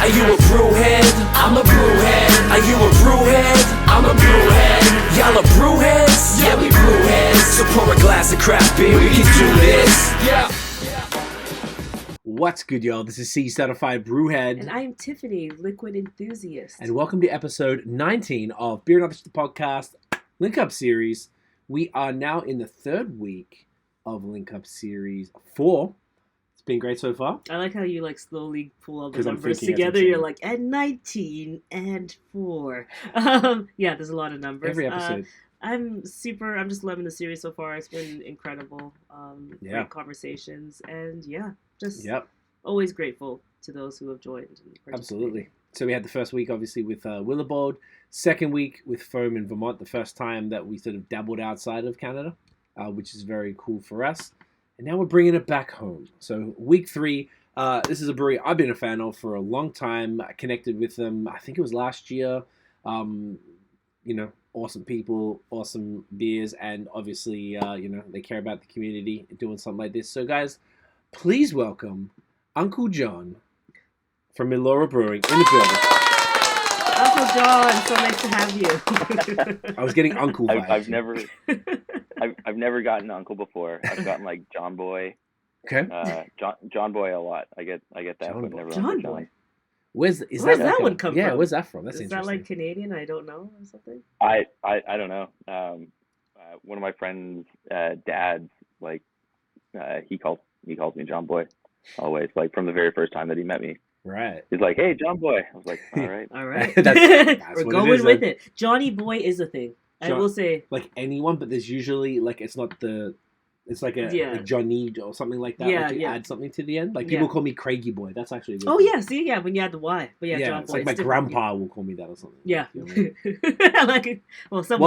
Are you a brewhead? I'm a brewhead. Are you a brewhead? I'm a brewhead. Y'all are brewheads? Yeah, we brewheads. So pour a glass of craft beer, we can do this. Yeah. What's good, y'all? This is Cee, certified brewhead. And I'm Tiffany, liquid enthusiast. And welcome to episode 19 of Beer and Other Shit Podcast Link Up Series. We are now in the third week of Link Up Series 4. It's been great so far. I like how you slowly pull all the 'Cause I'm numbers thinking together. as I'm You're like, and 19 and 4. Yeah, there's a lot of numbers. Every episode. I'm just loving the series so far. It's been incredible. Great conversations. And always grateful to those who have joined. Absolutely. So we had the first week, obviously, with Willowbold. Second week with Foam in Vermont, the first time that we sort of dabbled outside of Canada, which is very cool for us. And now we're bringing it back home. So week 3, this is a brewery I've been a fan of for a long time. I connected with them, I think it was last year. Awesome people, awesome beers, and obviously, they care about the community doing something like this. So guys, please welcome Uncle John from Elora Brewing in the building. Uncle John, so nice to have you. I was getting uncle vibes. I've never gotten uncle before. I've gotten like John Boy. Okay. John Boy a lot. I get that, John but Boy. never John John. Boy. Where's that one come from? Yeah, where's that from? That's Is interesting. that like Canadian? I don't know or something. I don't know. One of my friends' dads, he calls me John Boy, always. Like from the very first time that he met me. Right. He's like, "Hey, John Boy." I was like, "All right, all right." That's We're going with it. Johnny Boy is a thing. I will say, like anyone, but there's usually it's like a Johnny or something like that. Yeah, like you add something to the end. Like people call me Craigie Boy. That's actually a good thing. when you add the Y. But John it's Boy. Like my grandpa will call me that or something. Yeah. It's not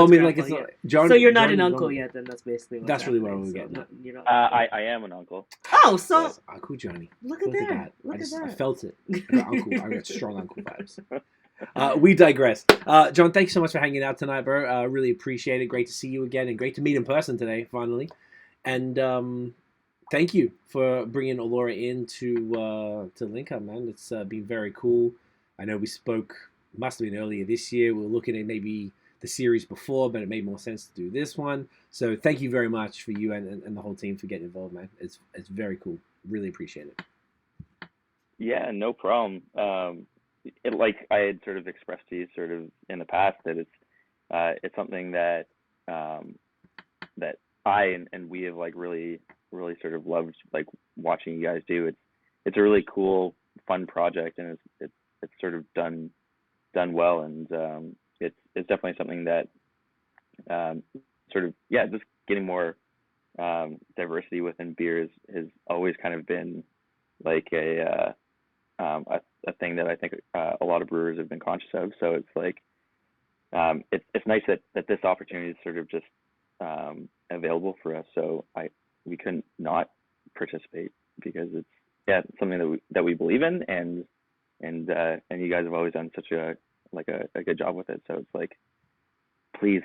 John. So you're not an uncle yet, then that's basically that's really what I'm getting. I am an uncle. Oh, so Uncle Johnny. Look at that. I felt it. I got strong uncle vibes. We digress. John, thank you so much for hanging out tonight, bro. Really appreciate it. Great to see you again, and great to meet in person today, finally. And thank you for bringing Elora in to Link Up, man. It's been very cool. I know we spoke, must have been earlier this year. We were looking at maybe the series before, but it made more sense to do this one. So thank you very much for you and the whole team for getting involved, man. It's very cool. Really appreciate it. Yeah, no problem. Like I had sort of expressed to you sort of in the past that it's something that that I and we have like really sort of loved like watching you guys do. It's a really cool, fun project, and it's sort of done well, and it's definitely something that just getting more diversity within beers has always kind of been like a thing that I think a lot of brewers have been conscious of. So it's like it's nice that this opportunity is sort of just available for us. So we couldn't not participate because it's something that we believe in, and you guys have always done such a good job with it. So it's like, please,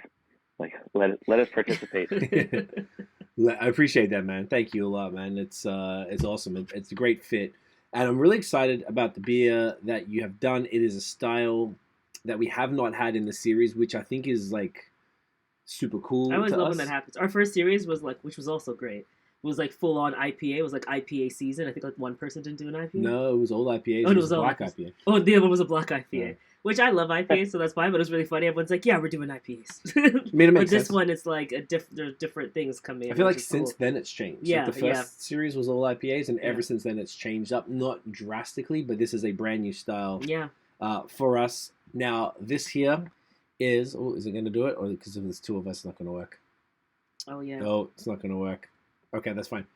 like let us participate. I appreciate that, man. Thank you a lot, man. It's awesome. It's a great fit. And I'm really excited about the beer that you have done. It is a style that we have not had in the series, which I think is like super cool. I always love when that happens. Our first series was which was also great. It was like full on IPA. It was like IPA season. I think like one person didn't do an IPA. No, it was all IPAs. Oh, it was a black IPA. Oh, the other one was a black IPA, which I love IPAs, so that's fine. But it was really funny. Everyone's like, "Yeah, we're doing IPAs." But this one, it's like there's different things coming. I feel like since then it's changed. Yeah, like the first series was all IPAs, and ever since then it's changed up, not drastically, but this is a brand new style. Yeah. For us now, this here is it going to do it, or because if there's two of us, it's not going to work? Oh yeah. Oh, it's not going to work. Okay, that's fine.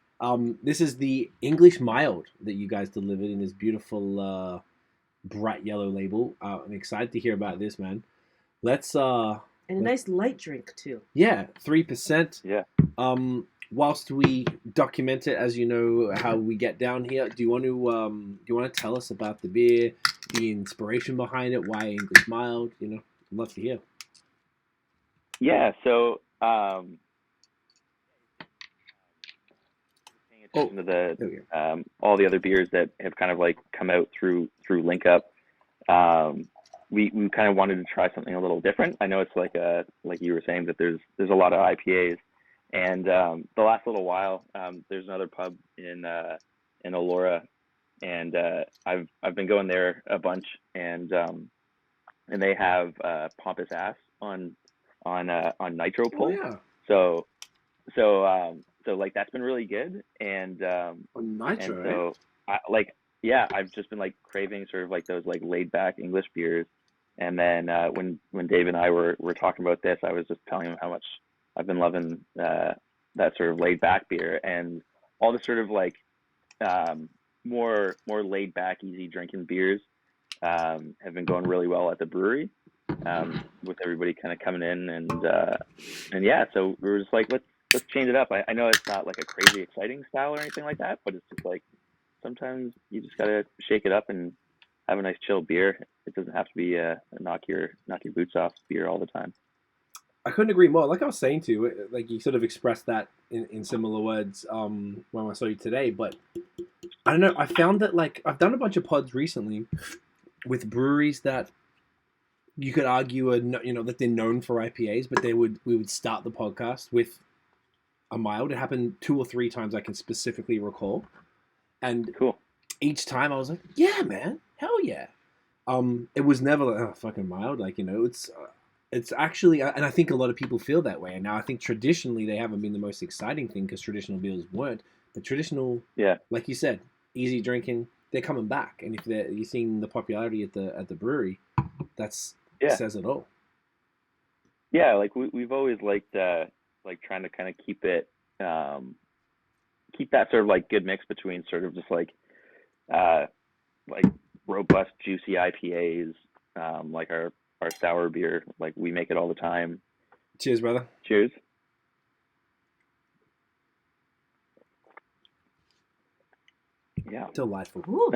This is the English mild that you guys delivered in this beautiful bright yellow label. I'm excited to hear about this, man. Let's and a nice light drink too. Yeah, 3%. Yeah. Whilst we document it, as you know how we get down here, do you want to tell us about the beer, the inspiration behind it, why English mild? I'd love to hear. Yeah. So. To the all the other beers that have kind of like come out through Link Up. we kind of wanted to try something a little different. I know it's like you were saying that there's a lot of IPAs, and the last little while there's another pub in Elora, and I've been going there a bunch, and they have Pompous Ass on nitro pull. Oh, yeah. So like that's been really good, and nitro. And so I've just been like craving sort of like those like laid back English beers, and then when Dave and I were talking about this, I was just telling him how much I've been loving that sort of laid back beer, and all the sort of like more laid back, easy drinking beers have been going really well at the brewery, with everybody kind of coming in, and yeah, so we were just like, let's change it up. I know it's not like a crazy exciting style or anything like that, but it's just like sometimes you just gotta shake it up and have a nice chill beer. It doesn't have to be a knock your boots off beer all the time. I couldn't agree more. Like I was saying to you, like you sort of expressed that in similar words when I saw you today, but I don't know. I found that like I've done a bunch of pods recently with breweries that you could argue are that they're known for IPAs, but we would start the podcast with a mild. It happened 2 or 3 times I can specifically recall, and cool. Each time I was like, yeah, man, hell yeah. It was never like, oh, fucking mild. Like, it's actually, and I think a lot of people feel that way. And now I think traditionally they haven't been the most exciting thing because traditional beers weren't. But traditional, like you said, easy drinking, they're coming back. And if you're seeing the popularity at the brewery, says it all. Yeah, like we've always liked like trying to kind of keep that sort of like good mix between sort of just like robust, juicy IPAs, like our sour beer, like we make it all the time. Cheers, brother. Cheers. Yeah. Delightful.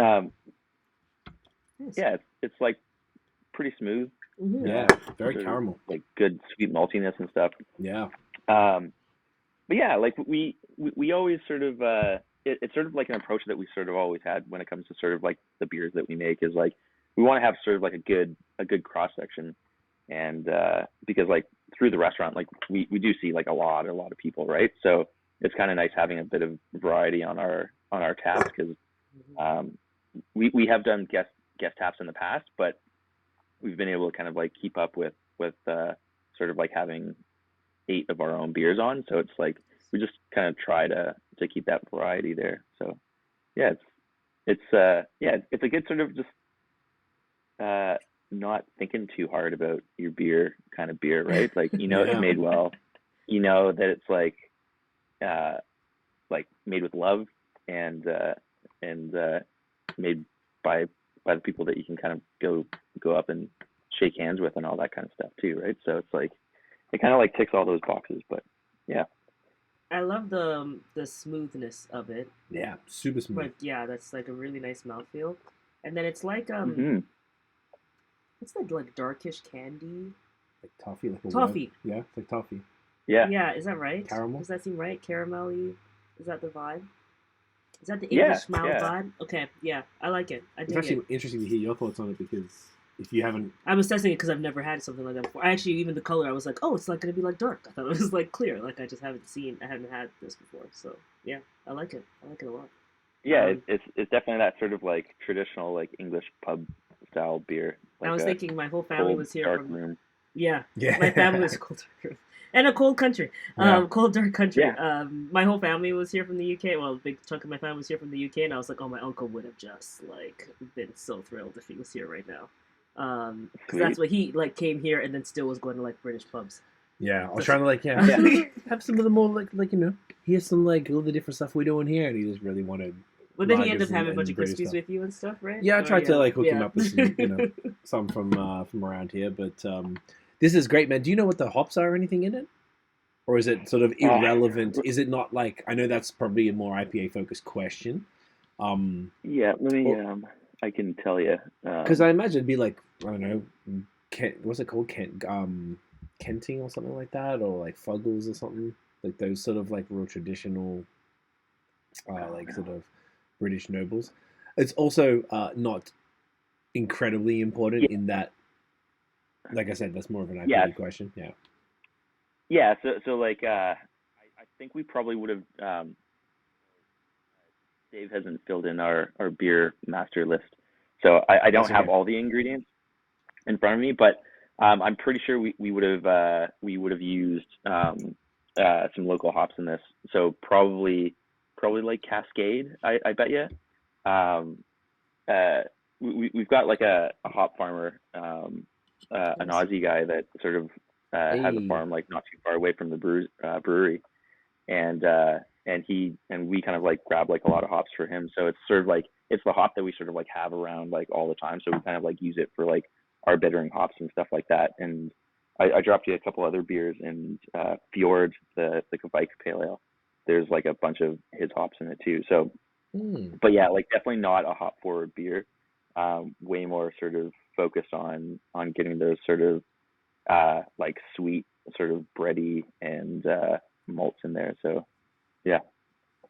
Yeah, it's like pretty smooth. Mm-hmm. Yeah, very caramel. Like good sweet maltiness and stuff. Yeah. But yeah, like we always sort of it's sort of like an approach that we sort of always had when it comes to sort of like the beers that we make is like we want to have sort of like a good cross section, and because like through the restaurant, like we do see like a lot of people, right? So it's kind of nice having a bit of variety on our taps, because we have done guest taps in the past, but we've been able to kind of like keep up with sort of like having 8 of our own beers on. So it's like we just kind of try to keep that variety there. So yeah, it's a good sort of just not thinking too hard about your beer kind of beer, right? Like it's made well, that it's like made with love and made by the people that you can kind of go up and shake hands with and all that kind of stuff too, right? So it's like it kind of like ticks all those boxes. But yeah, I love the smoothness of it. Yeah, super smooth. But yeah, that's like a really nice mouthfeel. And then it's like it's like darkish candy. Like toffee, like toffee. Yeah, it's like toffee. Yeah. Yeah, is that right? Caramel. Does that seem right? Caramelly. Is that the vibe? Is that the English mild vibe? Okay, yeah, I like it. It's actually interesting to hear your thoughts on it, because if you haven't... I was testing it because I've never had something like that before. Even the color, I was like, oh, it's like going to be like dark. I thought it was like clear. Like I just haven't had this before. So yeah, I like it. I like it a lot. Yeah, it's definitely that sort of like traditional like English pub style beer. Like I was thinking my whole family was here from... room. Yeah, my family was cold dark room. And a cold country, cold dark country. Yeah. My whole family was here from the UK. Well, a big chunk of my family was here from the UK, and I was like, oh, my uncle would have just like been so thrilled if he was here right now, because that's what he like came here and then still was going to like British pubs. Yeah, I was trying to like have some of the more like here's some like all the different stuff we're doing here, and he just really wanted. But then he ended up having a bunch of Crispies with you and stuff, right? Yeah, I tried to like hook him up with some, some from around here, but. This is great, man. Do you know what the hops are or anything in it? Or is it sort of irrelevant? Is it not like... I know that's probably a more IPA-focused question. Yeah, let me... I can tell you. Because I imagine it'd be like, I don't know, what's it called? Kenting or something like that? Or like Fuggles or something? Like those sort of like real traditional, like sort of British nobles. It's also not incredibly important in that. Like I said, that's more of an IP question. Yeah. Yeah. So like, I think we probably would have. Dave hasn't filled in our beer master list, so I don't have all the ingredients in front of me, but I'm pretty sure we would have used some local hops in this. So probably like Cascade. I bet you. We've got like a hop farmer, an Aussie guy that sort of has a farm like not too far away from the brewery, and we kind of like grab like a lot of hops for him. So it's sort of like it's the hop that we sort of like have around like all the time. So we kind of like use it for like our bittering hops and stuff like that. And I dropped you a couple other beers, and Fjord, the Kvike Pale Ale. There's like a bunch of his hops in it too. So, but yeah, like definitely not a hop forward beer. Way more sort of focused on getting those sort of like sweet, sort of bready and malts in there. So yeah,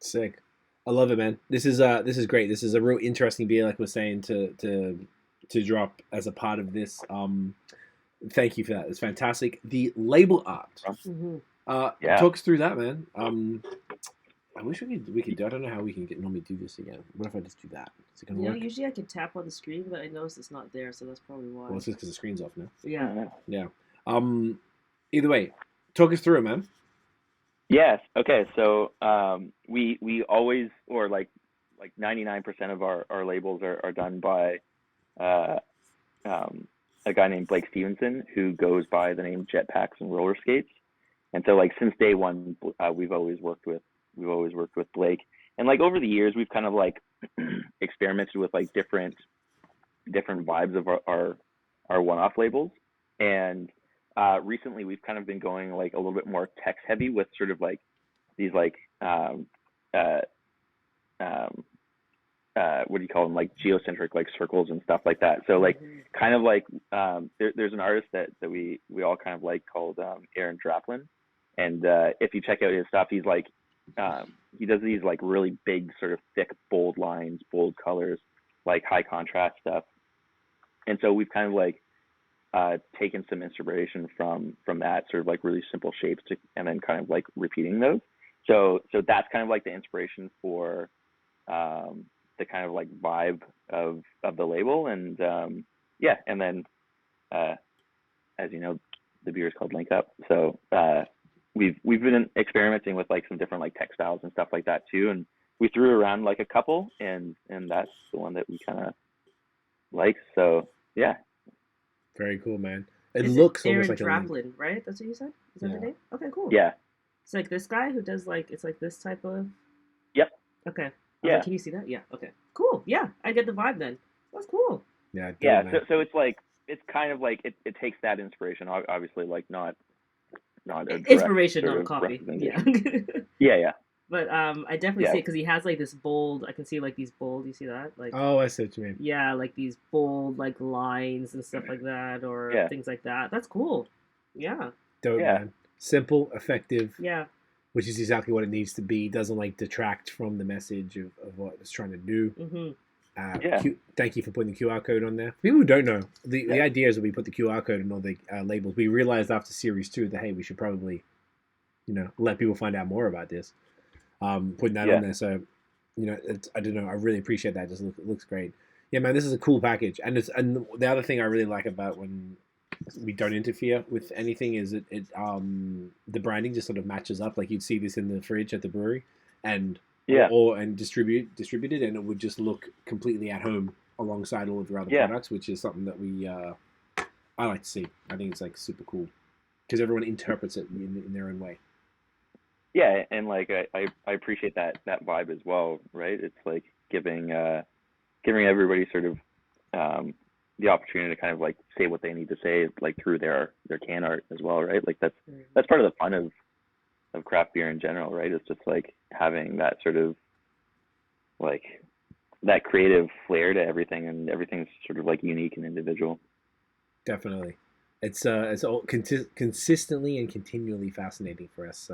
sick. I love it, man. This is great. This is a real interesting beer, like we're saying, to drop as a part of this. Thank you for that. It's fantastic. The label art. Talk us through that, man. I wish we could. I don't know how we can normally do this again. What if I just do that? Is it gonna work? Usually I can tap on the screen, but I noticed it's not there, so that's probably why. Well, it's just because the screen's off now. Yeah. Either way, talk us through it, man. Yes. Okay. So we always, or like 99% of our labels are done by a guy named Blake Stevenson, who goes by the name Jetpacks and Roller Skates. And so like since day one, we've always worked with Blake. And like over the years, we've kind of like experimented with like different vibes of our one-off labels. And recently we've kind of been going like a little bit more text heavy with sort of like these like what do you call them, like geocentric like circles and stuff like that. So like kind of like there's an artist that we all kind of like called Aaron Draplin, and if you check out his stuff, he's like he does these like really big sort of thick bold lines, bold colors, like high contrast stuff. And so we've kind of like taken some inspiration from that sort of like really simple shapes and then kind of like repeating those. So that's kind of like the inspiration for the kind of like vibe of the label. And and then as you know, the beer is called Link Up. So we've been experimenting with like some different like textiles and stuff like that too. And we threw around like a couple, and that's the one that we kind of like. So yeah. Very cool, man. It looks almost like Aaron Draplin, right? That's what you said? Is that the name? Okay, cool. Yeah. It's like this guy who does like, it's like this type of... Yep. Okay. Yeah. Like, can you see that? Yeah. Okay. Cool. Yeah. I get the vibe then. That's cool. Yeah. Yeah. So it's like, it's kind of like, it takes that inspiration, obviously, like not inspiration, not coffee. Yeah. Yeah. But I definitely see it because he has like this bold. I can see like these bold. You see that? Like I see what you mean. Yeah, like these bold like lines and stuff like that, or things like that. That's cool. Yeah. Dope, man. Simple, effective. Yeah. Which is exactly what it needs to be. Doesn't like detract from the message of what it's trying to do. Mm-hmm. Thank you for putting the QR code on there. People who don't know, the idea is that we put the QR code on all the labels. We realized after series 2 that hey, we should probably, let people find out more about this. Putting that on there, so I don't know. I really appreciate that. It looks great. Yeah, man, this is a cool package, and the other thing I really like about when we don't interfere with anything is it the branding just sort of matches up. Like you'd see this in the fridge at the brewery, and distributed, and it would just look completely at home alongside all of your other products, which is something that we I like to see. I think it's like super cool because everyone interprets it in their own way. Yeah, and like I appreciate that vibe as well, right? It's like giving everybody sort of the opportunity to kind of like say what they need to say, like through their can art as well, right? Like that's part of the fun of craft beer in general, right? It's just like having that sort of like that creative flair to everything, and everything's sort of like unique and individual. Definitely, it's all consistently and continually fascinating for us.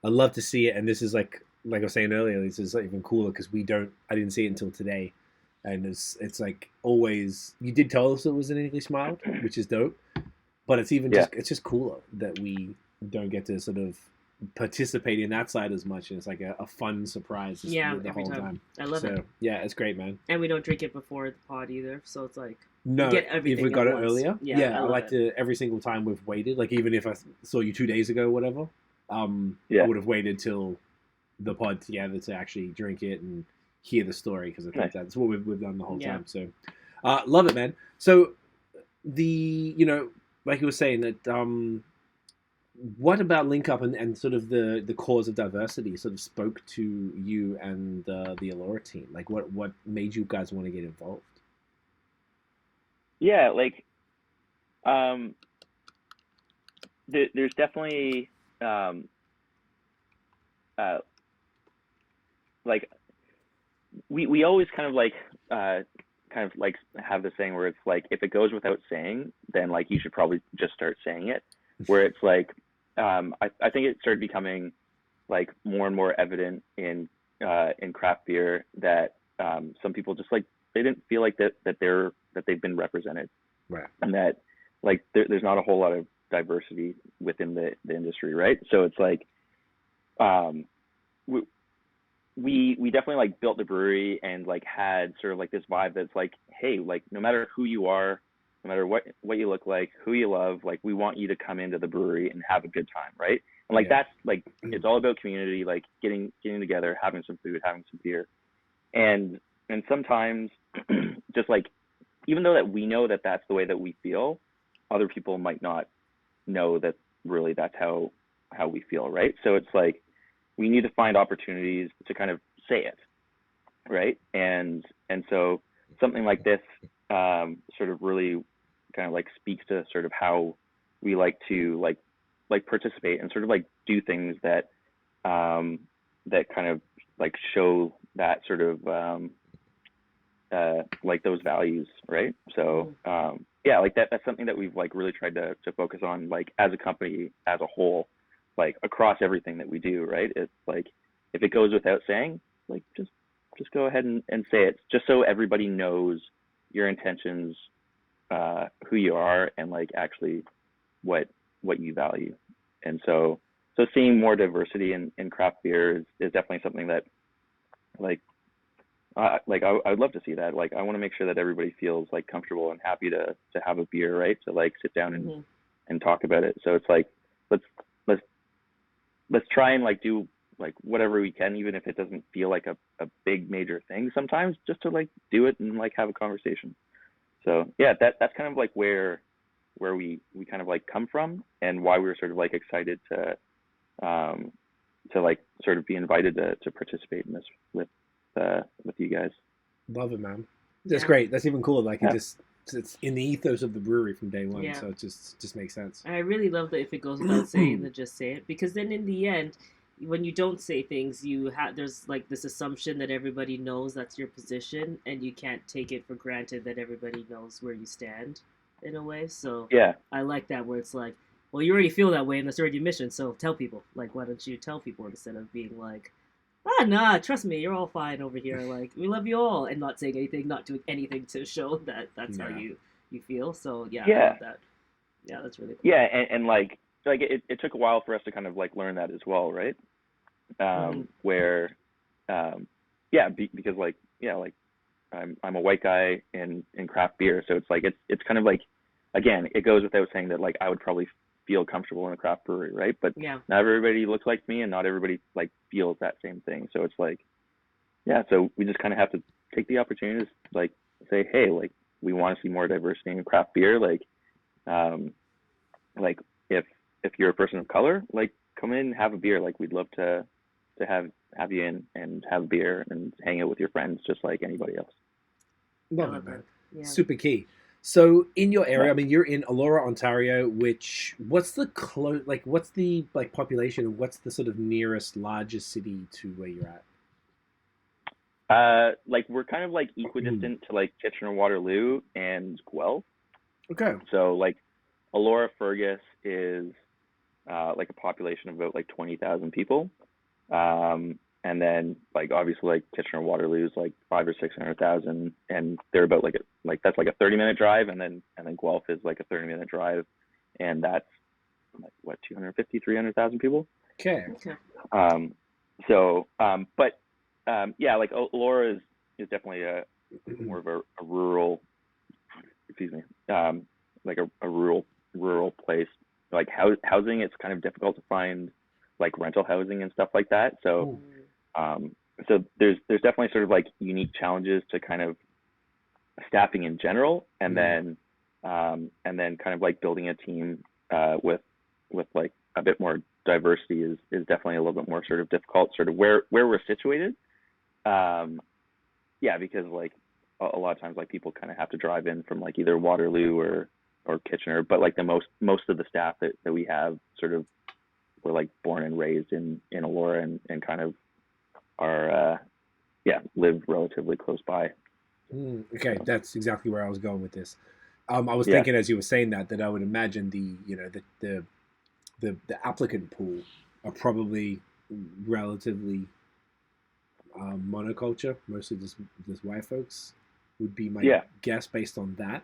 I love to see it, and this is like I was saying earlier, this is even cooler because I didn't see it until today. and it's like always. You did tell us it was an English mild, which is dope, but it's even just it's just cooler that we don't get to sort of participate in that side as much, and it's like a fun surprise the every whole time. I love it. Yeah, it's great, man. And we don't drink it before the pod either, so it's like no, get everything if we got it once. earlier. Yeah, I like to every single time we've waited. Like even if I saw you 2 days ago, or whatever, I would have waited till the pod together to actually drink it and hear the story, because I think that's what we've done the whole time. So, love it, man. So like you were saying that. What about Link Up and sort of the cause of diversity sort of spoke to you and the Elora team? Like, what made you guys want to get involved? Yeah, like, there's definitely, like, we always kind of like have the saying where it's like, if it goes without saying, then like you should probably just start saying it. Where it's like, I think it started becoming like more and more evident in craft beer that some people just like they didn't feel like that they've been represented, right? And that like there's not a whole lot of diversity within the industry, right? So it's like we definitely like built the brewery and like had sort of like this vibe that's like, hey, like no matter who you are, no matter what you look like, who you love, like we want you to come into the brewery and have a good time, right? And like that's like it's all about community, like getting together, having some food, having some beer, and sometimes just like even though that we know that that's the way that we feel, other people might not know that really that's how we feel, right? So it's like we need to find opportunities to kind of say it, right? And so something like this sort of really kind of like speaks to sort of how we like to like participate and sort of like do things that that kind of like show that sort of like those values, right? So like that's something that we've like really tried to focus on, like as a company as a whole, like across everything that we do, right? It's like if it goes without saying, like just go ahead and say it, just so everybody knows your intentions, who you are, and like actually what you value. And so seeing more diversity in craft beer is definitely something that I would love to see that. Like I want to make sure that everybody feels like comfortable and happy to have a beer, right? To like sit down and talk about it. So it's like let's try and like do like whatever we can, even if it doesn't feel like a big major thing sometimes, just to like do it and like have a conversation. So yeah, that's kind of like where we kind of like come from, and why we were sort of like excited to like sort of be invited to participate in this with you guys. Love it, man. That's great. That's even cooler. Like it's in the ethos of the brewery from day one, so it just makes sense. I really love that if it goes without saying, then just say it, because then in the end, when you don't say things, there's like this assumption that everybody knows that's your position, and you can't take it for granted that everybody knows where you stand in a way. So I like that, where it's like, well, you already feel that way and that's already your mission, so tell people. Like, why don't you tell people instead of being like, nah, trust me, you're all fine over here, like we love you all, and not saying anything, not doing anything to show that that's how you feel. So I love that. Yeah, that's really cool. Yeah, and like it took a while for us to kind of like learn that as well, right? Where because like I'm a white guy in craft beer, so it's like it's kind of like, again, it goes without saying that like I would probably feel comfortable in a craft brewery, right? But not everybody looks like me, and not everybody like feels that same thing. So it's like so we just kind of have to take the opportunity to like say, hey, like we want to see more diversity in craft beer, like if you're a person of color, like come in and have a beer. Like we'd love to have you in and have a beer and hang out with your friends just like anybody else. Love it, man. Super key. So in your area, I mean, you're in Elora, Ontario, what's the population, and what's the sort of nearest largest city to where you're at? Like we're kind of like equidistant to like Kitchener-Waterloo and Guelph. Okay. So like Elora Fergus is like a population of about like 20,000 people. and then like obviously like Kitchener Waterloo is like 500,000 or 600,000, and they're about like that's like a 30-minute drive, and then Guelph is like a 30-minute drive, and that's like what 250 300,000 people. Okay. Yeah, like Elora is definitely a more of a rural, excuse me, like a rural place. Like housing, it's kind of difficult to find like rental housing and stuff like that. So so there's definitely sort of like unique challenges to kind of staffing in general, and then kind of like building a team with like a bit more diversity is definitely a little bit more sort of difficult, sort of where we're situated. Yeah, because like a lot of times like people kind of have to drive in from like either Waterloo or Kitchener, but like the most of the staff that we have sort of were like born and raised in Elora and kind of are live relatively close by. Okay, that's exactly where I was going with this. I was thinking as you were saying that I would imagine the applicant pool are probably relatively monoculture, mostly just white folks would be my guess based on that.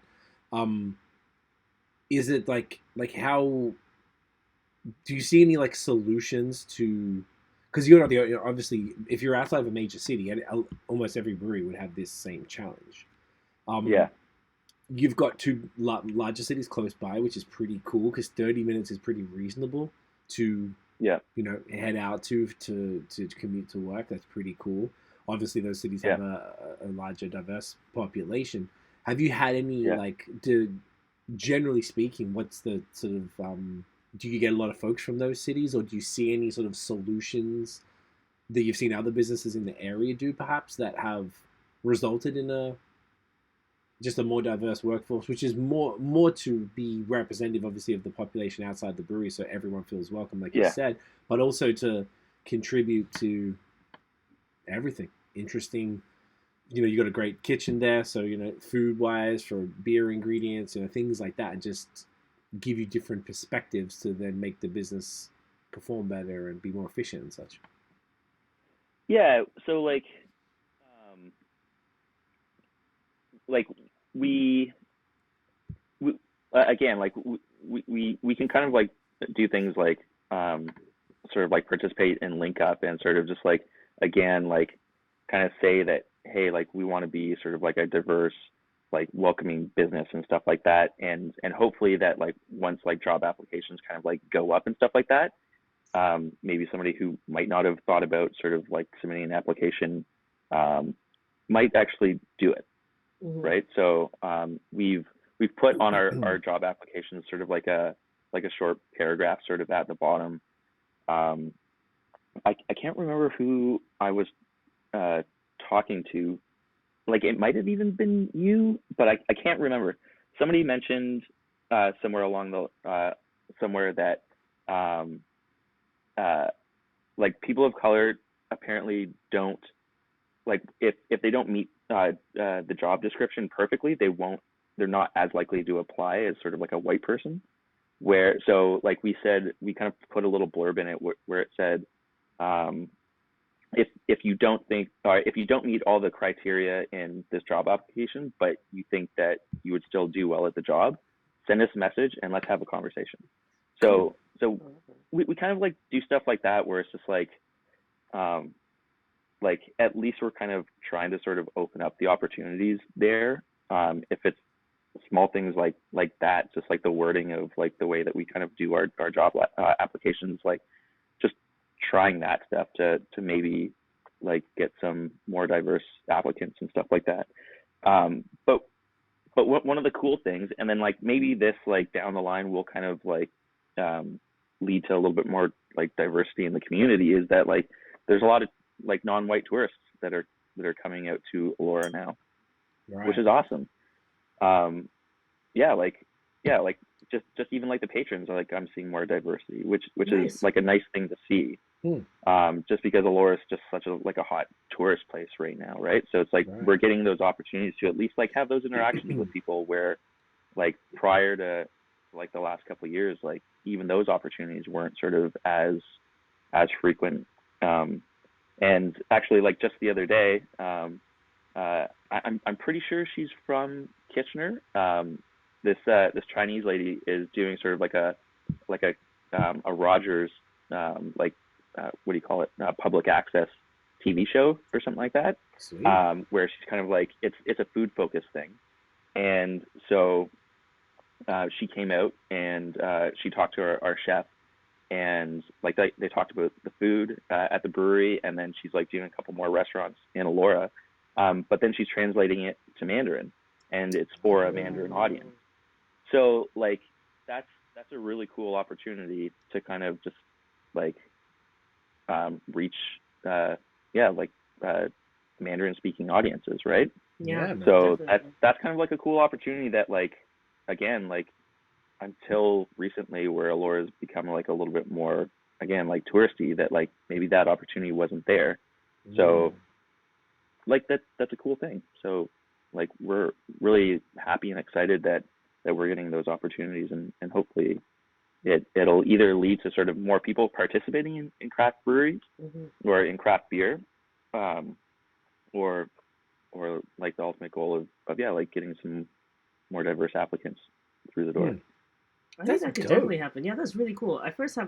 Is it like how do you see any like solutions to, because you're not obviously if you're outside of a major city, almost every brewery would have this same challenge. You've got two larger cities close by, which is pretty cool because 30 minutes is pretty reasonable to head out to commute to work. That's pretty cool. Obviously, those cities have a larger, diverse population. Have you had any generally speaking, what's the sort of do you get a lot of folks from those cities, or do you see any sort of solutions that you've seen other businesses in the area do, perhaps, that have resulted in just a more diverse workforce, which is more to be representative, obviously, of the population outside the brewery, so everyone feels welcome, like you said, but also to contribute to everything interesting. You got a great kitchen there, so food wise for beer ingredients, things like that, and just give you different perspectives to then make the business perform better and be more efficient and such. Yeah, so like we again, like we can kind of like do things like sort of like participate and link up and sort of just like, again, like kind of say that, hey, like we want to be sort of like a diverse, like welcoming business and stuff like that, and hopefully that like once like job applications kind of like go up and stuff like that, maybe somebody who might not have thought about sort of like submitting an application might actually do it. Right. So we've put on our job applications sort of like a short paragraph sort of at the bottom. I can't remember who I was talking to. Like it might have even been you, but I can't remember. Somebody mentioned somewhere along the somewhere that like people of color apparently don't, like if they don't meet the job description perfectly, they're not as likely to apply as sort of like a white person. So like we said, we kind of put a little blurb in it where it said, if you don't meet all the criteria in this job application, but you think that you would still do well at the job, send us a message and let's have a conversation. So we kind of like do stuff like that where it's just like at least we're kind of trying to sort of open up the opportunities there. If it's small things like that, just like the wording of like the way that we kind of do our job applications, like just trying that stuff to maybe like get some more diverse applicants and stuff like that. But one of the cool things, and then like maybe this like down the line will kind of like lead to a little bit more like diversity in the community, is that like there's a lot of like non-white tourists that are coming out to Elora now, right, which is awesome. Like just even like the patrons are like, I'm seeing more diversity, which nice. Is like a nice thing to see. Just because Elora is just such a hot tourist place right now, right? So it's like we're getting those opportunities to at least like have those interactions with people where like prior to like the last couple of years, like even those opportunities weren't sort of as frequent. And actually, like just the other day, I'm pretty sure she's from Kitchener. This Chinese lady is doing sort of like a Rogers what do you call it, public access TV show or something like that, where she's kind of like it's a food focused thing, and so she came out and she talked to our chef, and like they talked about the food at the brewery, and then she's like doing a couple more restaurants in Elora, but then she's translating it to Mandarin, and it's for a Mandarin audience. So like that's a really cool opportunity to kind of just like reach Mandarin speaking audiences, right? Yeah. So definitely. that's kind of like a cool opportunity that like again like until recently where Elora's become like a little bit more again like touristy, that like maybe that opportunity wasn't there. So like that's a cool thing. So like we're really happy and excited that we're getting those opportunities, and hopefully it'll either lead to sort of more people participating in craft breweries or in craft beer, or like the ultimate goal of like getting some more diverse applicants through the door. I think that could definitely happen. Yeah, that's really cool.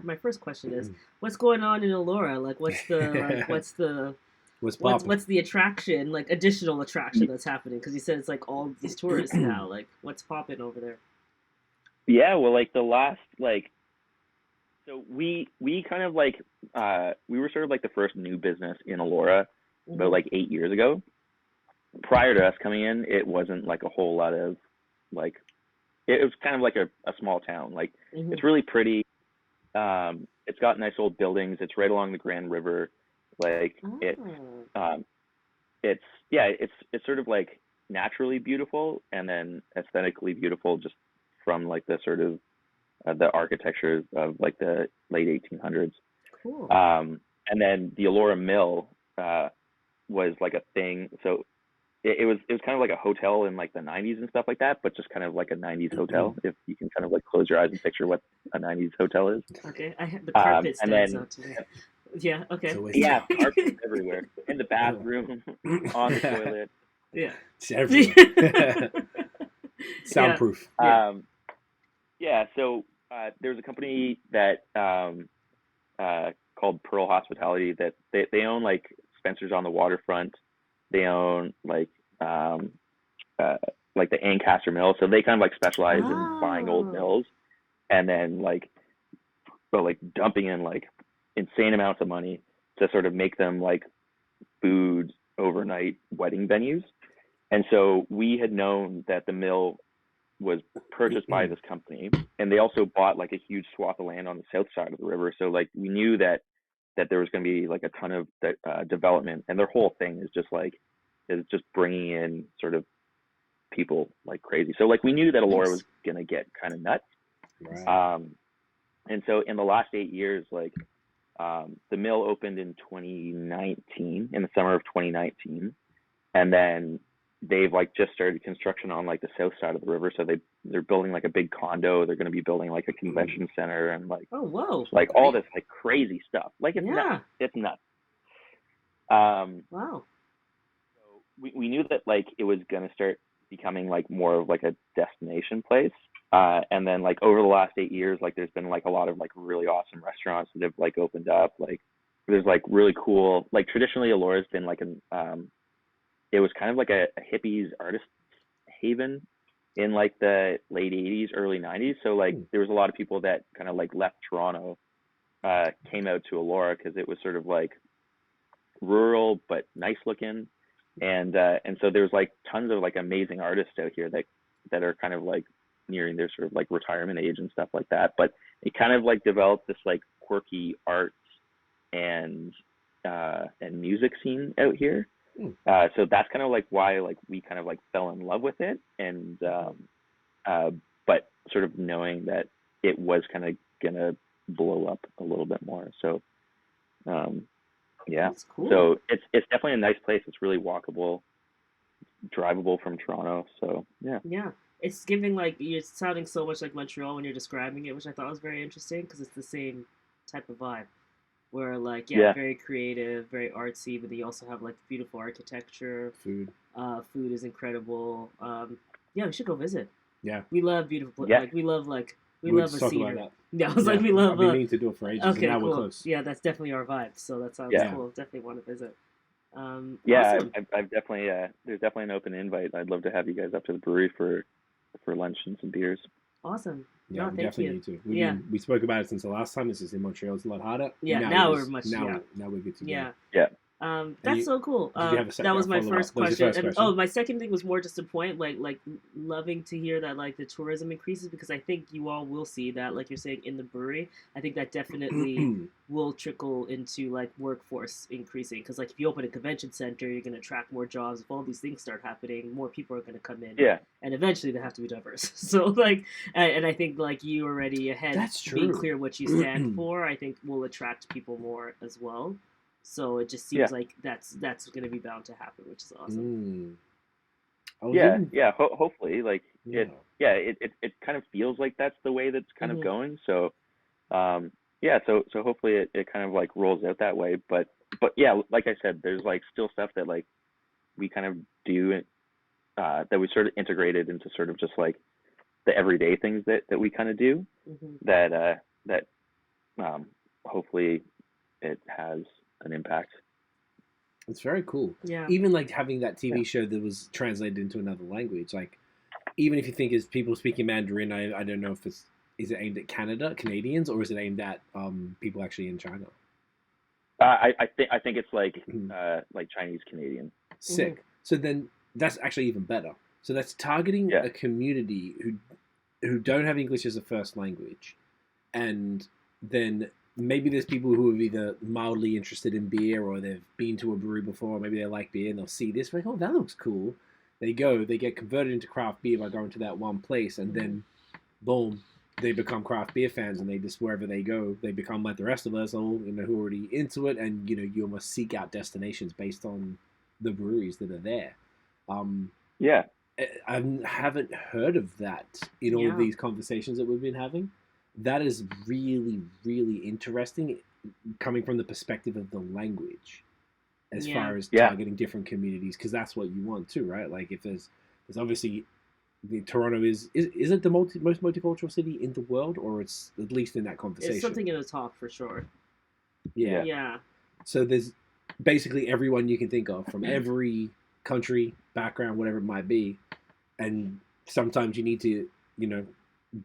My first question is, what's going on in Elora? Like, what's the what's the attraction, like additional attraction that's happening? Because you said it's like all these tourists now. Like, what's popping over there? Yeah, well, like the last so we kind of like we were sort of like the first new business in Elora about like 8 years ago. Prior to us coming in, it wasn't like a whole lot of like it was kind of like a small town. Like it's really pretty. It's got nice old buildings. It's right along the Grand River. Like it's sort of like naturally beautiful and then aesthetically beautiful just from like the sort of the architecture of like the late 1800s. Cool. And then the Elora Mill was like a thing. So it was kind of like a hotel in like the 90s and stuff like that, but just kind of like a 90s hotel. If you can kind of like close your eyes and picture what a 90s hotel is. Okay, I have the carpet stands out to me. Yeah. Okay. Yeah, carpet everywhere in the bathroom, on the toilet. Yeah. It's everywhere. Soundproof. So there's a company that called Pearl Hospitality that they own like Spencer's on the waterfront. They own like the Ancaster Mill. So they kind of like specialize in buying old mills and then like dumping in like insane amounts of money to sort of make them like food overnight wedding venues. And so we had known that the mill was purchased by this company, and they also bought like a huge swath of land on the south side of the river. So like we knew that there was going to be like a ton of development, and their whole thing is just bringing in sort of people like crazy. So like we knew that Elora was going to get kind of nuts. Right. And so in the last 8 years, like the mill opened in 2019, in the summer of 2019, and then they've like just started construction on like the south side of the river. So they're building like a big condo. They're going to be building like a convention center and like like all this like crazy stuff. Like it's nuts. It's nuts. Wow. So we knew that like it was going to start becoming like more of like a destination place. And then like over the last 8 years, like there's been like a lot of like really awesome restaurants that have like opened up. Like there's like really cool, like traditionally Elora's been like it was kind of like a hippies artist haven in like the late 80s, early 90s. So like there was a lot of people that kind of like left Toronto, came out to Elora because it was sort of like rural but nice looking. And so there's like tons of like amazing artists out here that are kind of like nearing their sort of like retirement age and stuff like that. But it kind of like developed this like quirky arts and music scene out here. So that's kind of like why like we kind of like fell in love with it, and but sort of knowing that it was kind of gonna blow up a little bit more. So yeah, cool. So it's definitely a nice place. It's really walkable, drivable from Toronto. So yeah, it's giving like you're sounding so much like Montreal when you're describing it, which I thought was very interesting because it's the same type of vibe. where like Yeah. very creative, very artsy, but they also have like beautiful architecture. Food. Food is incredible. Yeah, we should go visit. Yeah. We love beautiful. Yeah. Like we love We love a just talk about scenery. that. Yeah, I was like, we I've love. been meaning to do it for ages, Okay, and now cool. we're close. Yeah, that's definitely our vibe. So that sounds Yeah. cool. Definitely want to visit. Yeah, Awesome. I've definitely there's definitely an open invite. I'd love to have you guys up to the brewery for lunch and some beers. Awesome. Yeah, No, we thank definitely you. need to. Yeah. We spoke about it since the last time. This is in Montreal. It's a lot harder. Yeah, now it we're is- much- now, yeah. now we're good to go. Yeah. Yeah. That's you- so cool. did you have a That was my follow-up? first That was question. your first And, question? my second thing was more just a point, like loving to hear that like the tourism increases, because I think you all will see that, like you're saying, in the brewery. I think that definitely will trickle into like workforce increasing, because like if you open a convention center, you're going to attract more jobs. If all these things start happening, more people are going to come in. Yeah. And eventually they have to be diverse. So like, and I think like you already ahead, That's being true. clear what you stand for, I think will attract people more as well. So it just seems Yeah. like that's going to be bound to happen, which is awesome. I was Yeah, even- yeah. Hopefully, like yeah. it kind of feels like that's the way that's kind Mhm. of going. So, so hopefully it kind of like rolls out that way. But yeah, like I said, there's like still stuff that like we kind of do that we sort of integrated into sort of just like the everyday things that we kind of do Mhm. that hopefully it has an impact. It's very cool. Yeah. Even like having that TV Yeah. show that was translated into another language, like even if you think it's people speaking Mandarin, I don't know if is it aimed at Canadians, or is it aimed at people actually in China? I think it's like Mhm. like Chinese Canadian. Sick. So then that's actually even better. So that's targeting Yeah. a community who don't have English as a first language, and then maybe there's people who are either mildly interested in beer, or they've been to a brewery before, or maybe they like beer and they'll see this, like, oh, that looks cool. They go, they get converted into craft beer by going to that one place, and then boom, they become craft beer fans, and they just, wherever they go, they become like the rest of us, all, who are already into it, and you almost seek out destinations based on the breweries that are there. Yeah. I haven't heard of that in all of Yeah. these conversations that we've been having. That is really, really interesting, coming from the perspective of the language, as Yeah. far as Yeah. targeting different communities, because that's what you want too, right? Like if there's obviously Toronto is it the most multicultural city in the world, or it's at least in that conversation. It's something in the top for sure. Yeah. Yeah. So there's basically everyone you can think of from every country, background, whatever it might be, and sometimes you need to,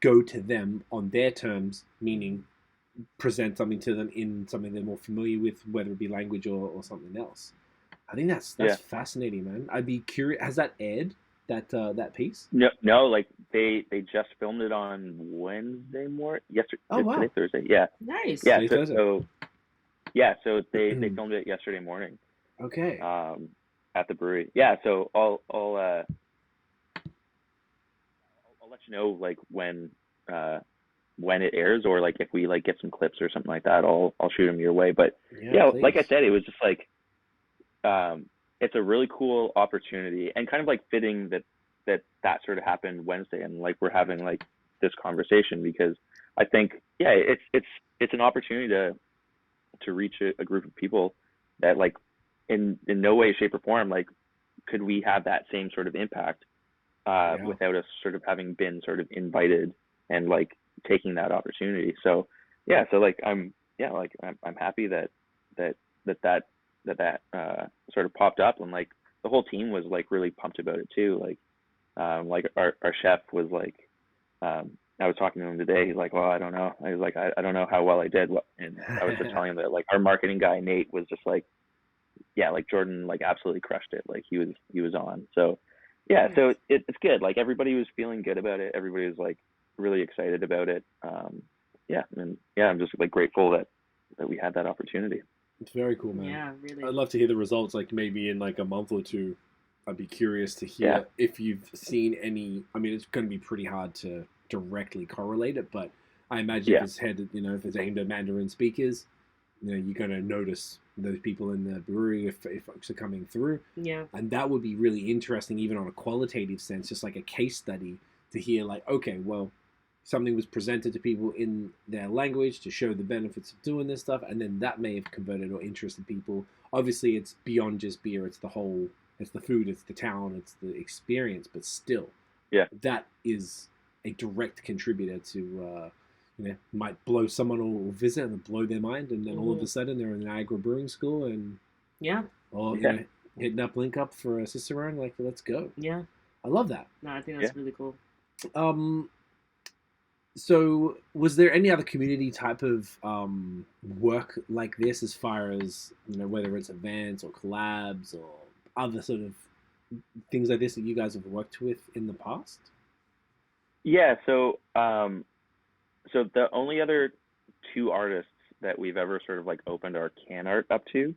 go to them on their terms, meaning present something to them in something they're more familiar with, whether it be language or something else. I think that's Yeah. fascinating, man. I'd be curious. Has that aired, that piece? No, like they just filmed it on Wednesday morning. Yesterday. Oh, wow. Today, Thursday. Yeah. Nice. Yeah. Today, So, Thursday. so they filmed it yesterday morning. Okay. At the brewery. Yeah. So I'll let you know like when it airs, or like if we like get some clips or something like that, I'll shoot them your way. But yeah, like I please. said, it was just like it's a really cool opportunity, and kind of like fitting that sort of happened Wednesday, and like we're having like this conversation, because I think it's an opportunity to reach a group of people that like in no way, shape, or form like could we have that same sort of impact without us sort of having been sort of invited and like taking that opportunity. So yeah, so like I'm happy that sort of popped up, and like the whole team was like really pumped about it too. Like our chef was like, I was talking to him today. He's like, well, I don't know. I was like, I don't know how well I did. And I was just telling him that like our marketing guy Nate was just like, yeah, like Jordan like absolutely crushed it. Like he was on. So yeah, so it's good. Like everybody was feeling good about it. Everybody was like really excited about it. I'm just like grateful that we had that opportunity. It's very cool, man. Yeah, really. I'd love to hear the results, like maybe in like a month or two. I'd be curious to hear if you've seen any. I mean, it's going to be pretty hard to directly correlate it, but I imagine if it's headed, if it's aimed at Mandarin speakers, you're going to notice those people in the brewery if folks are coming through. Yeah. And that would be really interesting, even on a qualitative sense, just like a case study to hear like, okay, well, something was presented to people in their language to show the benefits of doing this stuff, and then that may have converted or interested people. Obviously, it's beyond just beer. It's the whole, it's the food, it's the town, it's the experience, but still, that is a direct contributor to, might blow someone or visit and blow their mind, and then all of a sudden they're in the Niagara Brewing School and hitting up link up for a Cicerone, like, let's go. Yeah. I love that. No, I think that's really cool. So was there any other community type of work like this, as far as, whether it's events or collabs or other sort of things like this that you guys have worked with in the past? Yeah, so so the only other two artists that we've ever sort of like opened our can art up to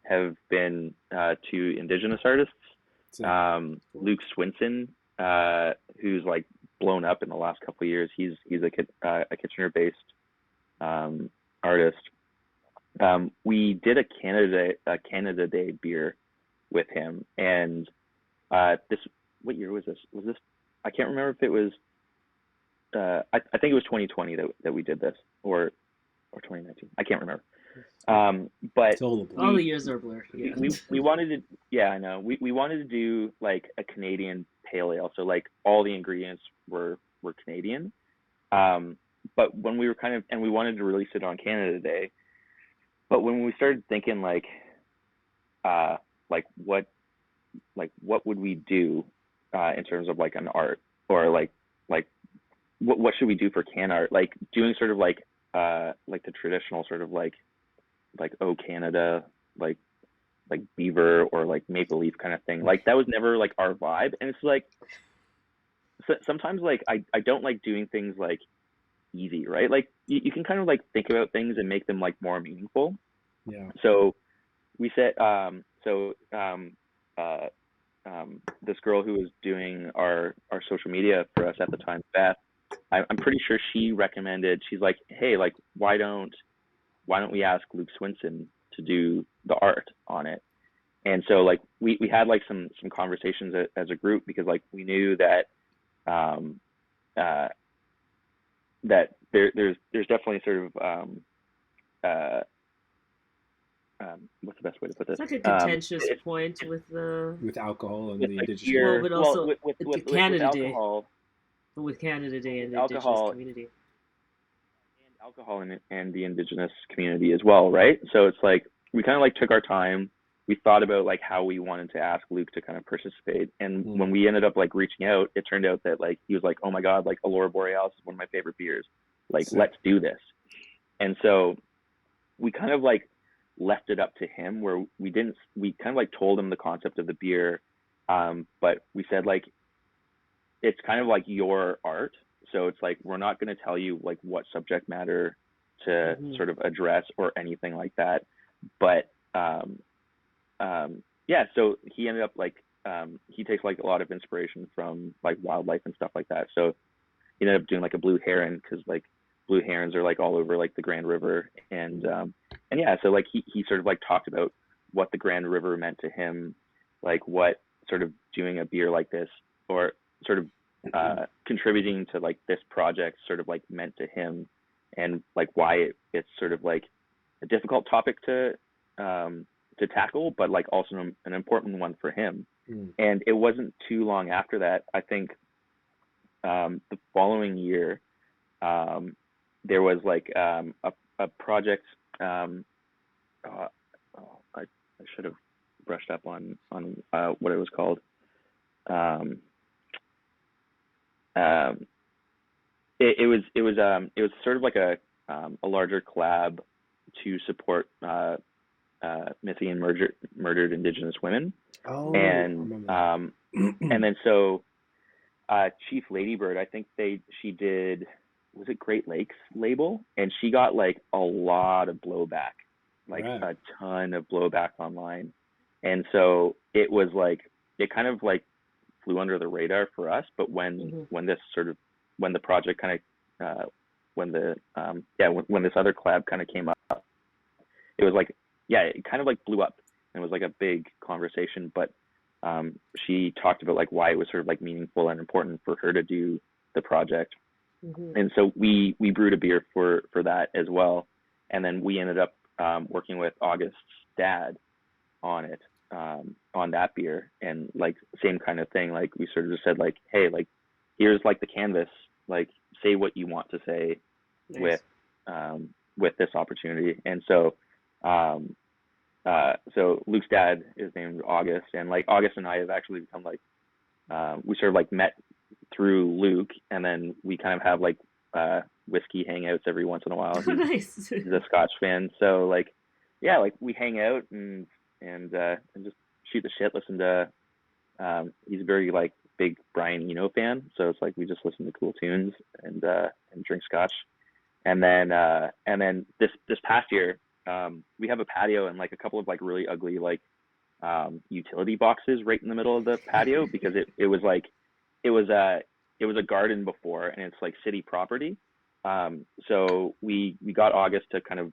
have been two Indigenous artists. Luke Swinson, who's like blown up in the last couple of years. He's a Kitchener-based artist. We did a Canada Day beer with him, and what year was this? I can't remember if it was. I think it was 2020 that we did this, or 2019. I can't remember. But all the years are blurred. Yeah. We wanted to. Yeah, I know. We wanted to do like a Canadian pale ale, so like all the ingredients were Canadian. But when we were and we wanted to release it on Canada Day, but when we started thinking like what would we do in terms of like an art, or like what should we do for can art? Like doing sort of like the traditional sort of like Oh Canada, like beaver or like maple leaf kind of thing. Like that was never like our vibe. And it's like sometimes like I don't like doing things like easy, right? Like you can kind of like think about things and make them like more meaningful. Yeah. So we said this girl who was doing our social media for us at the time, Beth, I'm pretty sure she recommended, she's like, hey, like why don't we ask Luke Swinson to do the art on it? And so like we had like some conversations as a group, because like we knew that that there's definitely sort of what's the best way to put this? It's like a contentious point with alcohol and with the like Indigenous beer, but also with Canada Day. alcohol, But with Canada Day and the alcohol, Indigenous community. And alcohol and the Indigenous community as well, right? So it's like we kind of like took our time. We thought about like how we wanted to ask Luke to kind of participate, and when we ended up like reaching out, it turned out that like he was like, oh my god, like Elora Borealis is one of my favorite beers, like let's do this. And so we kind of like left it up to him, where we kind of like told him the concept of the beer, but we said like it's kind of like your art, so it's like we're not going to tell you like what subject matter to sort of address or anything like that, but so he ended up like he takes like a lot of inspiration from like wildlife and stuff like that, so he ended up doing like a blue heron, because like blue herons are like all over like the Grand River, and so like he sort of like talked about what the Grand River meant to him, like what sort of doing a beer like this, or sort of contributing to like this project sort of like meant to him, and like why it's sort of like a difficult topic to tackle, but like also an important one for him. And it wasn't too long after that, I think the following year, there was like a project. I should have brushed up on what it was called. It was sort of like a larger collab to support missing and murdered Indigenous women. Oh, and then so Chief Ladybird, I think she did, was it Great Lakes label, and she got like a lot of blowback, like a ton of blowback online. And so it was like, it kind of like flew under the radar for us, but when the project kind of when this other collab kind of came up, it was like, it kind of like blew up, and it was like a big conversation. But she talked about like why it was sort of like meaningful and important for her to do the project, Mm-hmm. And so we brewed a beer for that as well. And then we ended up working with August's dad on it, on that beer. And like same kind of thing, like we sort of just said like, hey, like here's like the canvas, like say what you want to say Nice. with this opportunity. And so so Luke's dad is named August, and like August and I have actually become like we sort of like met through Luke, and then we kind of have like whiskey hangouts every once in a while. Nice. He's a Scotch fan, so like yeah, like we hang out and just shoot the shit. Listen to he's a very like big Brian Eno fan, so it's like we just listen to cool tunes and drink Scotch. And then this past year, we have a patio and like a couple of like really ugly like utility boxes right in the middle of the patio because it was a garden before, and it's like city property. So we got August to kind of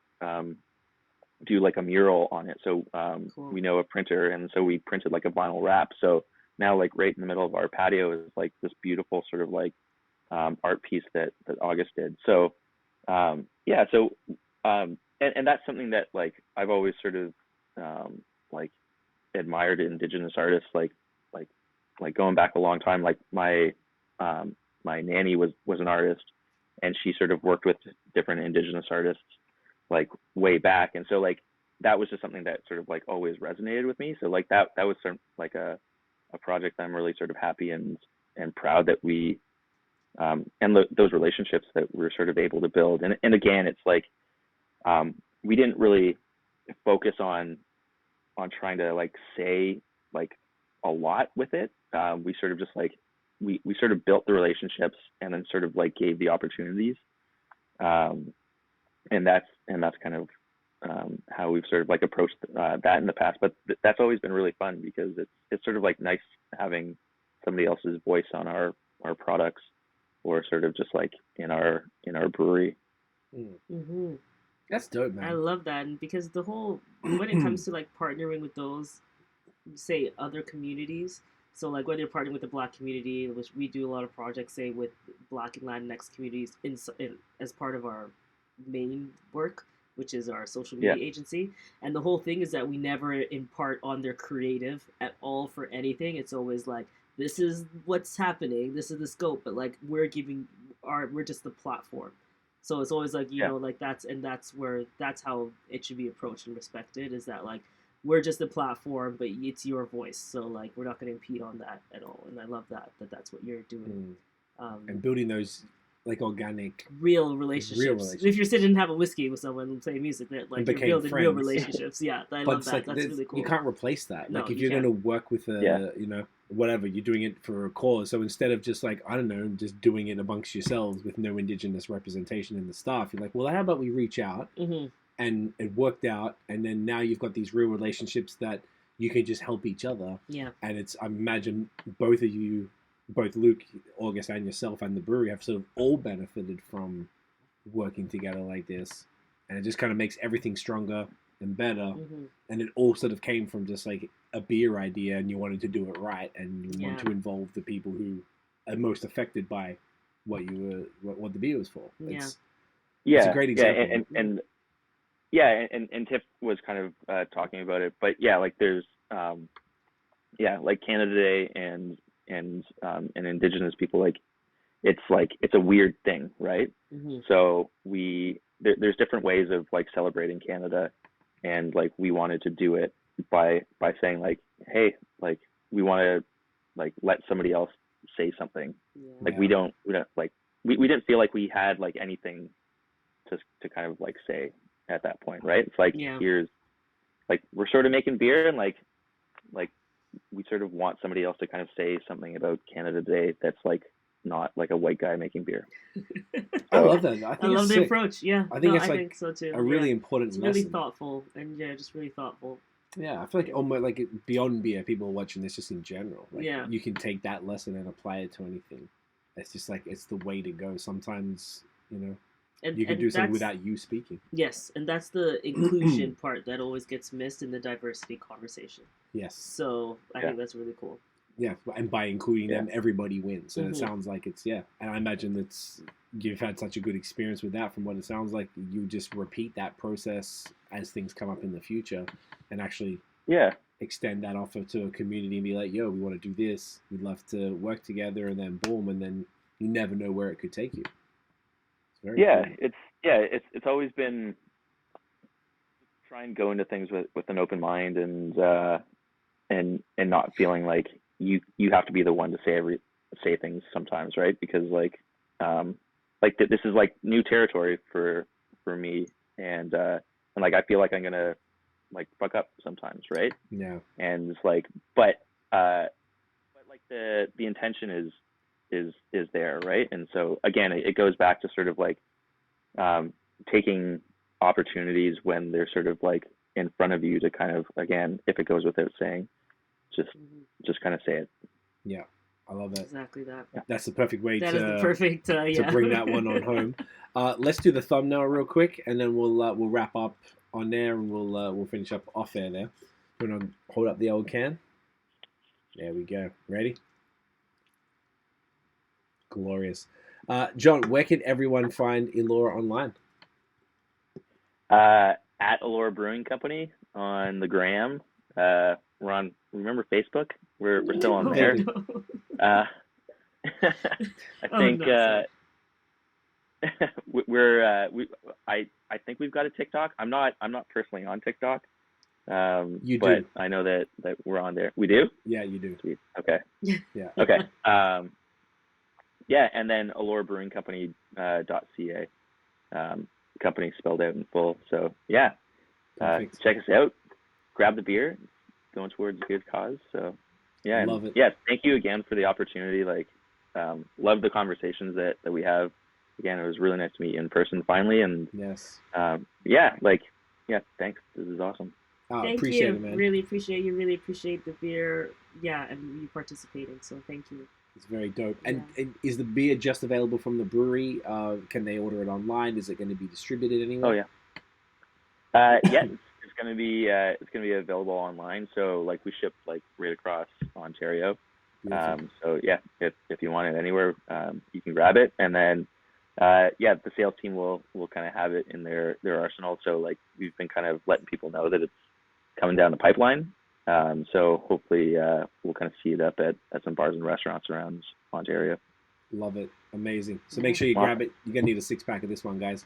do like a mural on it. So Cool. we know a printer, and so we printed like a vinyl wrap. So now like right in the middle of our patio is like this beautiful sort of like art piece that August did. So yeah, so and that's something that like I've always sort of like admired Indigenous artists, like going back a long time. Like my nanny was an artist, and she sort of worked with different Indigenous artists like way back, and so like that was just something that sort of like always resonated with me. So like that was sort of like a project I'm really sort of happy and proud that we those relationships that we're sort of able to build. And again, it's like we didn't really focus on trying to like say like a lot with it. We sort of just like we sort of built the relationships and then sort of like gave the opportunities. And that's kind of how we've sort of like approached that in the past. But that's always been really fun because it's sort of like nice having somebody else's voice on our products, or sort of just like in our brewery. Mm-hmm. That's dope, man. I love that, and because the whole when it comes to like partnering with those, say, other communities. So like whether you're partnering with the Black community, which we do a lot of projects, say with Black and Latinx communities as part of our main work, which is our social media agency. And the whole thing is that we never impart on their creative at all for anything. It's always like, this is what's happening, this is the scope, but like we're just the platform. So it's always like, you know, like that's how it should be approached and respected, is that like we're just the platform, but it's your voice. So like we're not going to impede on that at all. And I love that's what you're doing. And building those like organic, real relationships. If you're sitting and have a whiskey with someone and playing music, that like you're building real relationships. Yeah, I love that. Like, that's really cool. You can't replace that. No, like if you're going to work with you know, whatever, you're doing it for a cause. So instead of just like, I don't know, just doing it amongst yourselves with no Indigenous representation in the staff, you're like, well, how about we reach out? Mm-hmm. And it worked out, and then now you've got these real relationships that you can just help each other. Yeah. And it's, I imagine both of you, both Luke, August, and yourself and the brewery have sort of all benefited from working together like this. And it just kind of makes everything stronger and better. Mm-hmm. And it all sort of came from just like a beer idea, and you wanted to do it right, and you want to involve the people who are most affected by what the beer was for. It's a great example. And Tiff was kind of talking about it, but yeah, like there's like Canada Day and Indigenous people, like it's a weird thing, right? Mm-hmm. So there's different ways of like celebrating Canada, and like we wanted to do it by saying like, hey, like we want to like let somebody else say something. Like we don't like we didn't feel like we had like anything to kind of like say at that point, right? It's like here's like we're sort of making beer, and like we sort of want somebody else to kind of say something about Canada Day that's like not like a white guy making beer. I love that. I love the approach. Yeah, I think I think so too. A really important it's lesson. Really thoughtful, and just really thoughtful. Yeah, I feel like almost like beyond beer, people are watching this just in general. Like, yeah, you can take that lesson and apply it to anything. It's just like it's the way to go. Sometimes, you know, you can do something without you speaking. Yes, and that's the inclusion part that always gets missed in the diversity conversation. Yes. So I think that's really cool. Yeah, and by including them, everybody wins. So Mhm. it sounds like it's, and I imagine that's, you've had such a good experience with that. From what it sounds like, you just repeat that process as things come up in the future, and actually extend that offer to a community and be like, yo, we want to do this, we'd love to work together, and then boom, and then you never know where it could take you. It's very cool. It's always been try and go into things with an open mind, and not feeling like you have to be the one to say things sometimes, right? Because this is like new territory for me, and like I feel like I'm gonna like fuck up sometimes, right? Yeah. And it's like, but like the intention is there, right? And so again, it goes back to sort of like taking opportunities when they're sort of like in front of you to kind of, again, if it goes without saying, just kind of say it. Yeah, I love that. Exactly that. That's the perfect way That is the perfect, to bring that one on home. Let's do the thumbnail real quick, and then we'll wrap up on there, and we'll finish up off air there. You want to hold up the old can? There we go. Ready? Glorious. John, where can everyone find Elora online? At Elora Brewing Company on the gram. We're on, remember Facebook? We're still on there. I think I think we've got a TikTok. I'm not personally on TikTok. You but do. I know that we're on there. We do? Yeah, you do. Sweet. Okay. Yeah. Okay. And then elorabrewingcompany.ca. Company spelled out in full. So check us out. Grab the beer. Going towards a good cause. So love it. Yeah, thank you again for the opportunity. Like, love the conversations that we have. Again, it was really nice to meet you in person finally. And yes. Thanks. This is awesome. Thank appreciate you. it, man. Really appreciate you. Really appreciate the beer. Yeah, and you participating. So thank you. It's very dope. And is the beer just available from the brewery? Can they order it online? Is it going to be distributed anywhere? Oh yeah. It's gonna be available online. So like we ship like right across Ontario. So yeah, if you want it anywhere, you can grab it. And then the sales team will kind of have it in their arsenal. So like we've been kind of letting people know that it's coming down the pipeline. So hopefully we'll kind of see it up at some bars and restaurants around Ontario. Love it. Amazing. So make sure you grab it. You're going to need a 6-pack of this one, guys.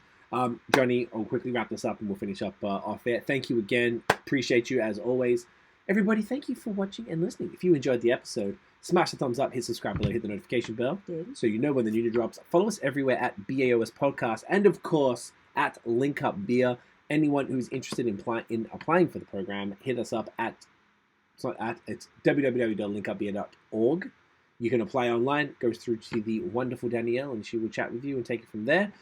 Johnny, I'll quickly wrap this up and we'll finish up off air. Thank you again. Appreciate you as always. Everybody, thank you for watching and listening. If you enjoyed the episode, smash the thumbs up, hit subscribe below, hit the notification bell so you know when the new drops. Follow us everywhere at BAOS Podcast and, of course, at Link Up Beer. Anyone who's interested in applying for the program, hit us up it's www.linkupbeer.org. You can apply online, goes through to the wonderful Danielle, and she will chat with you and take it from there.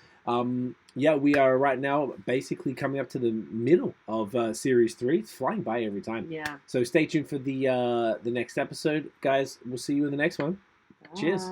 We are right now basically coming up to the middle of Series 3. It's flying by every time. Yeah. So stay tuned for the next episode. Guys, we'll see you in the next one. Bye. Cheers.